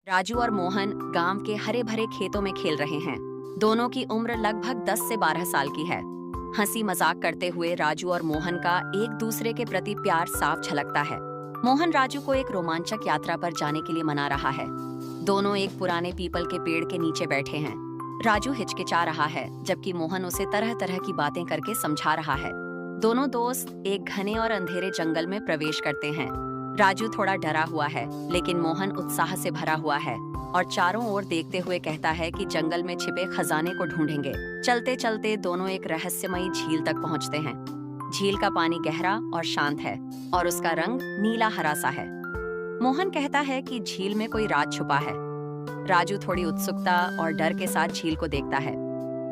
राजू और मोहन गांव के हरे भरे खेतों में खेल रहे हैं। दोनों की उम्र लगभग 10 से 12 साल की है। हंसी मजाक करते हुए राजू और मोहन का एक दूसरे के प्रति प्यार साफ झलकता है। मोहन राजू को एक रोमांचक यात्रा पर जाने के लिए मना रहा है। दोनों एक पुराने पीपल के पेड़ के नीचे बैठे हैं। राजू हिचकिचा रहा है, जबकि मोहन उसे तरह तरह की बातें करके समझा रहा है। दोनों दोस्त एक घने और अंधेरे जंगल में प्रवेश करते हैं। राजू थोड़ा डरा हुआ है, लेकिन मोहन उत्साह से भरा हुआ है और चारों ओर देखते हुए कहता है कि जंगल में छिपे खजाने को ढूंढेंगे। चलते चलते दोनों एक रहस्यमयी झील तक पहुंचते हैं। झील का पानी गहरा और शांत है और उसका रंग नीला हरा सा है। मोहन कहता है कि झील में कोई राज छुपा है। राजू थोड़ी उत्सुकता और डर के साथ झील को देखता है।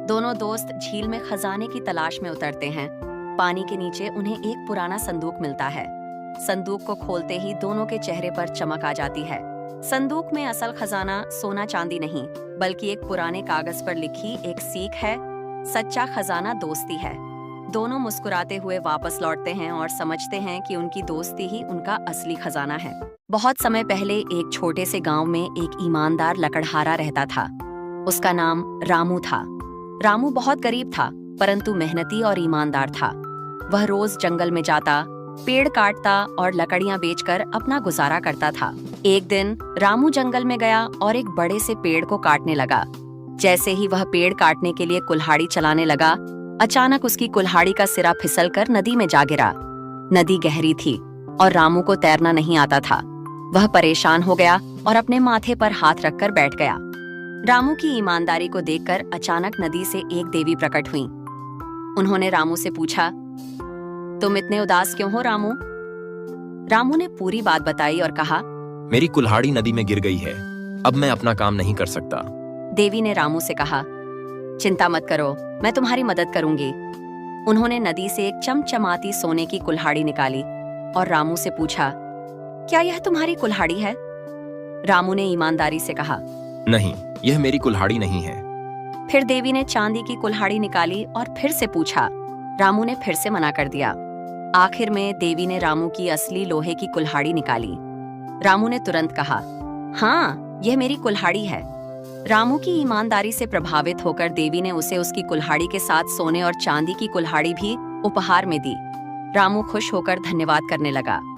दोनों दोस्त झील में खजाने की तलाश में उतरते हैं। पानी के नीचे उन्हें एक पुराना संदूक मिलता है। संदूक को खोलते ही दोनों के चेहरे पर चमक आ जाती है। संदूक में असल खजाना सोना चांदी नहीं, बल्कि एक पुराने कागज पर लिखी एक सीख है, सच्चा खजाना दोस्ती है। दोनों मुस्कुराते हुए वापस लौटते हैं और समझते हैं कि उनकी दोस्ती ही उनका असली खजाना है। बहुत समय पहले एक छोटे से गांव में एक ईमानदार लकड़हारा रहता था। उसका नाम रामू था। रामू बहुत गरीब था, परंतु मेहनती और ईमानदार था। वह रोज जंगल में जाता, पेड़ काटता और लकड़ियां बेचकर अपना गुजारा करता था। एक दिन रामू जंगल में गया और एक बड़े से पेड़ को काटने लगा। जैसे ही वह पेड़ काटने के लिए कुल्हाड़ी चलाने लगा, अचानक उसकी कुल्हाड़ी का सिरा फिसलकर नदी में जा गिरा। नदी गहरी थी और रामू को तैरना नहीं आता था। वह परेशान हो गया और अपने माथे पर हाथ रखकर बैठ गया। रामू की ईमानदारी को देखकर अचानक नदी से एक देवी प्रकट हुई। उन्होंने रामू से पूछा, तुम इतने उदास क्यों हो रामू? रामू ने पूरी बात बताई और कहा, मेरी कुल्हाड़ी नदी में गिर गई है। अब मैं अपना काम नहीं कर सकता। देवी ने रामू से कहा, चिंता मत करो, मैं तुम्हारी मदद करूंगी। उन्होंने नदी से एक चमचमाती सोने की कुल्हाड़ी निकाली और रामू से पूछा, क्या यह तुम्हारी कुल्हाड़ी है? रामू ने ईमानदारी से कहा, नहीं, यह मेरी कुल्हाड़ी नहीं है। फिर देवी ने चांदी की कुल्हाड़ी निकाली और फिर से पूछा। रामू ने फिर से मना कर दिया। आखिर में देवी ने रामू की असली लोहे की कुल्हाड़ी निकाली। रामू ने तुरंत कहा, हाँ, यह मेरी कुल्हाड़ी है। रामू की ईमानदारी से प्रभावित होकर देवी ने उसे उसकी कुल्हाड़ी के साथ सोने और चांदी की कुल्हाड़ी भी उपहार में दी। रामू खुश होकर धन्यवाद करने लगा।